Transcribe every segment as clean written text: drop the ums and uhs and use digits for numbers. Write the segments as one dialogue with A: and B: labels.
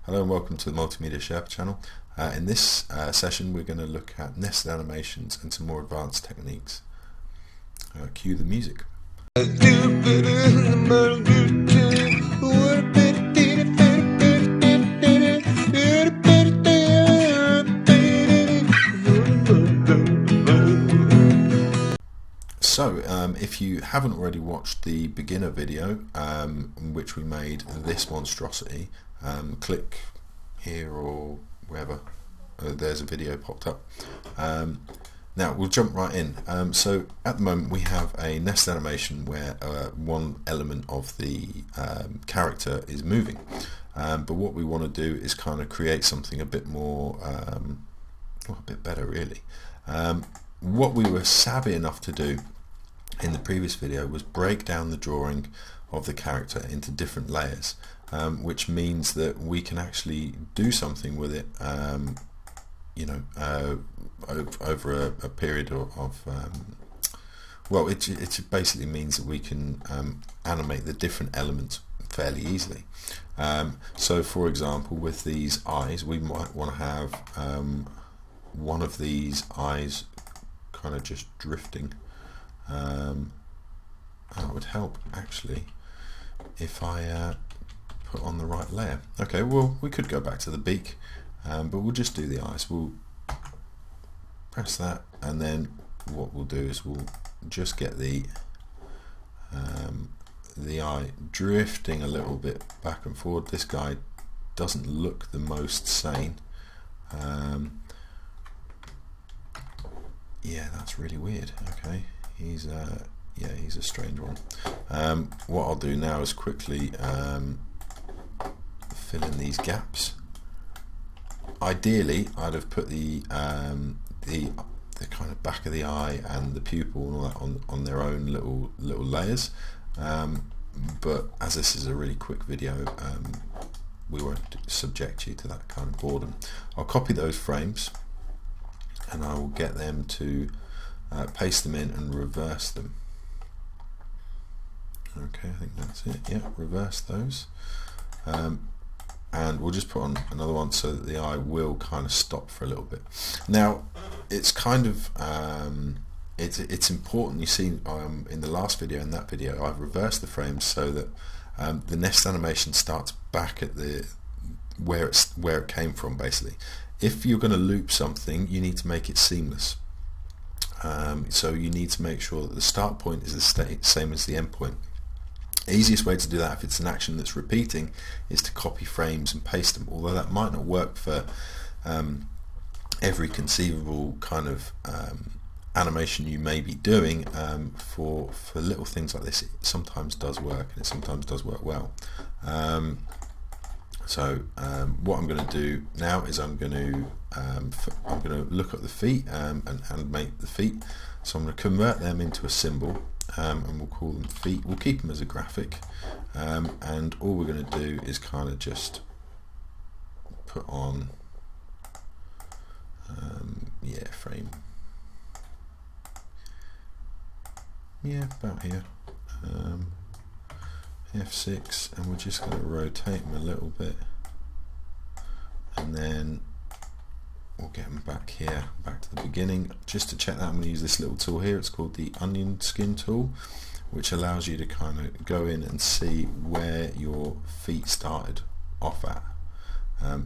A: Hello and welcome to the Multimedia Sherpa channel. In this session we're going to look at nested animations and some more advanced techniques. Cue the music. So, if you haven't already watched the beginner video in which we made this monstrosity, click here or wherever. There's a video popped up. Now we'll jump right in. So at the moment we have a nested animation where one element of the character is moving, but what we want to do is kind of create something a bit more, well, a bit better really. What we were savvy enough to do in the previous video was break down the drawing of the character into different layers, which means that we can actually do something with it, you know, over a period of well, it basically means that we can animate the different elements fairly easily. So for example, with these eyes, we might want to have one of these eyes kind of just drifting. That would help actually if I put on the right layer. Okay, well we could go back to the beak, but we'll just do the eyes. We'll press that, and then what we'll do is we'll just get the eye drifting a little bit back and forward. This guy doesn't look the most sane. Yeah, that's really weird. Okay, he's yeah, he's a strange one. What I'll do now is quickly fill in these gaps. Ideally, I'd have put the kind of back of the eye and the pupil and all that on their own little layers. But as this is a really quick video, we won't subject you to that kind of boredom. I'll copy those frames and I will get them to paste them in and reverse them. Okay, I think that's it. Yeah, reverse those, and we'll just put on another one so that the eye will kind of stop for a little bit. Now, it's kind of it's important. You see, in the last video and that video, I've reversed the frames so that the nest animation starts back at the where it came from. Basically, if you're going to loop something, you need to make it seamless. So you need to make sure that the start point is the same as the end point. The easiest way to do that, if it's an action that's repeating, is to copy frames and paste them, although that might not work for every conceivable kind of animation you may be doing. For little things like this, it sometimes does work, and it sometimes does work well. So what I'm going to do now is I'm going to look at the feet and animate the feet. So I'm going to convert them into a symbol, and we'll call them feet. We'll keep them as a graphic, and all we're going to do is kind of just put on yeah, frame, yeah, about here, F6, and we're just going to rotate them a little bit, and then we'll get them back here, back to the beginning. Just to check that, I'm going to use this little tool here. It's called the onion skin tool, which allows you to kind of go in and see where your feet started off at.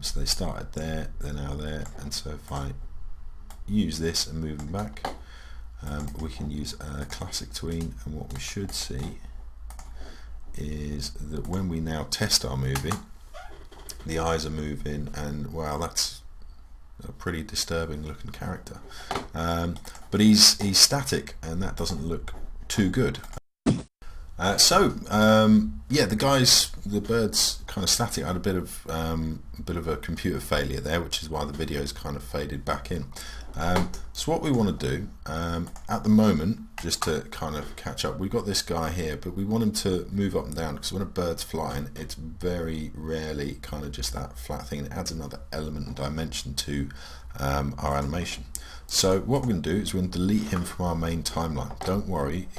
A: So they started there, they're now there, and so if I use this and move them back, we can use a classic tween, and what we should see is that when we now test our movie, the eyes are moving, and wow, that's a pretty disturbing looking character. But he's static, and that doesn't look too good. Yeah, the bird's kind of static. I had a bit of a computer failure there, which is why the video's kind of faded back in. So what we want to do at the moment, just to kind of catch up, we've got this guy here, but we want him to move up and down, because when a bird's flying, it's very rarely kind of just that flat thing, and it adds another element and dimension to our animation. So what we're going to do is we're going to delete him from our main timeline. Don't worry,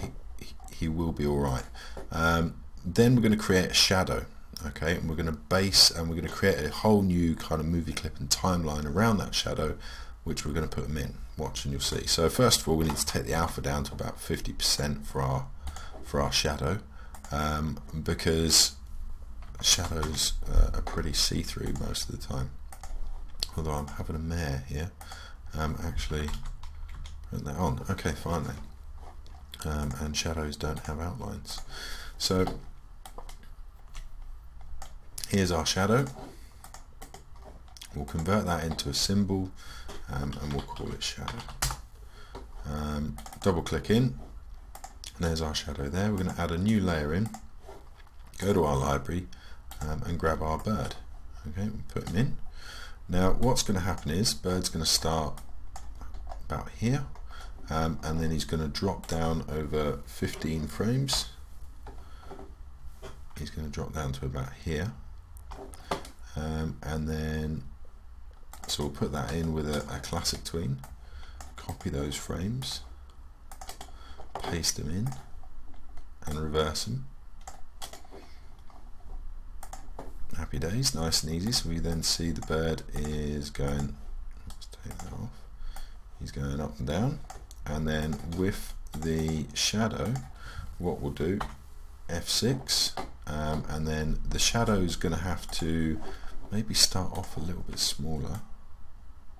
A: he will be alright. Then we're going to create a shadow. Okay, and we're going to base and we're going to create a whole new kind of movie clip and timeline around that shadow, which we're going to put them in. Watch and you'll see. So first of all, we need to take the alpha down to about 50% for our shadow, because shadows are pretty see-through most of the time. Although I'm having a mare here, actually put that on. Okay, fine then. And shadows don't have outlines. So here's our shadow. We'll convert that into a symbol, and we'll call it shadow. Double click in, and there's our shadow there. We're going to add a new layer in, go to our library, and grab our bird. Okay, we'll put him in. Now what's going to happen is bird's going to start about here, and then he's going to drop down over 15 frames. He's going to drop down to about here, and then so we'll put that in with a classic tween, copy those frames, paste them in and reverse them. Happy days, nice and easy. So we then see the bird is going, let's take that off, he's going up and down, and then with the shadow what we'll do, F6, and then the shadow is going to have to maybe start off a little bit smaller,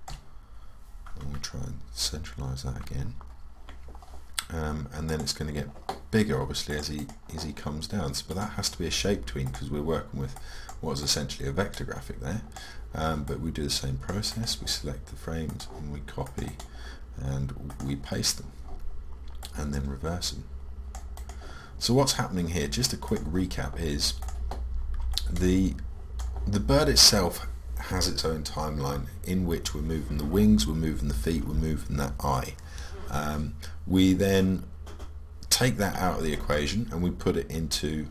A: and we'll try and centralize that again, and then it's going to get bigger obviously as he comes down. So, but that has to be a shape tween because we're working with what is essentially a vector graphic there, but we do the same process. We select the frames and we copy and we paste them and then reverse them. So what's happening here, just a quick recap, is the bird itself has its own timeline in which we're moving the wings, we're moving the feet, we're moving that eye. We then take that out of the equation and we put it into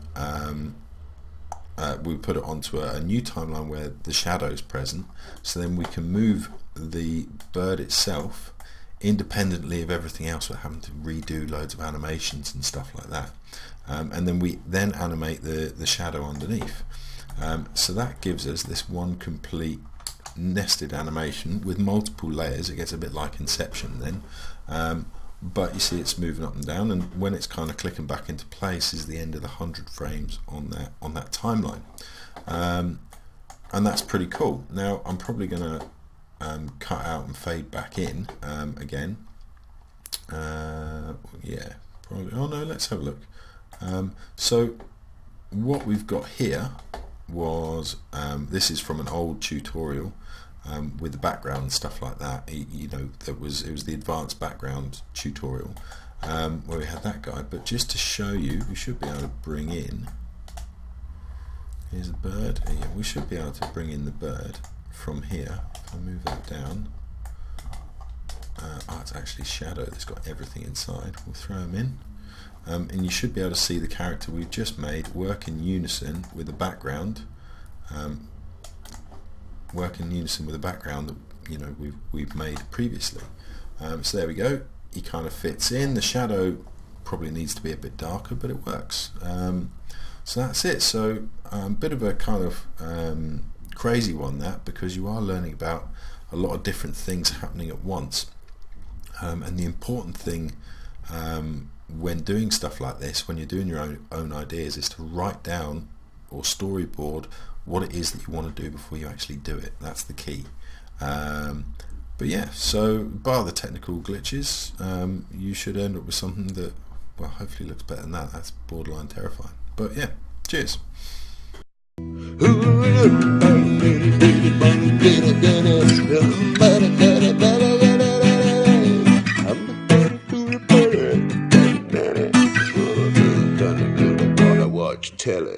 A: we put it onto a new timeline where the shadow is present, so then we can move the bird itself independently of everything else. We're having to redo loads of animations and stuff like that, and then we then animate the shadow underneath. So that gives us this one complete nested animation with multiple layers. It gets a bit like Inception then, but you see it's moving up and down, and when it's kind of clicking back into place is the end of the 100 frames on that timeline, and that's pretty cool. Now I'm probably going to cut out and fade back in again. Yeah, probably. Oh no, let's have a look. So what we've got here was this is from an old tutorial with the background and stuff like that. You know, it was the advanced background tutorial where we had that guy. But just to show you, we should be able to bring in. Here's a bird. Yeah, we should be able to bring in the bird from here. If I move that down, it's actually shadow that's got everything inside. We'll throw him in, and you should be able to see the character we've just made work in unison with the background. Work in unison with the background that we've made previously. So there we go. He kind of fits in. The shadow probably needs to be a bit darker, but it works. So that's it. So a bit of a kind of crazy one, that, because you are learning about a lot of different things happening at once, and the important thing when doing stuff like this, when you're doing your own ideas, is to write down or storyboard what it is that you want to do before you actually do it. That's the key. But yeah, so bar the technical glitches, you should end up with something that, well, hopefully looks better than that. That's borderline terrifying. But yeah, cheers. Watch telly.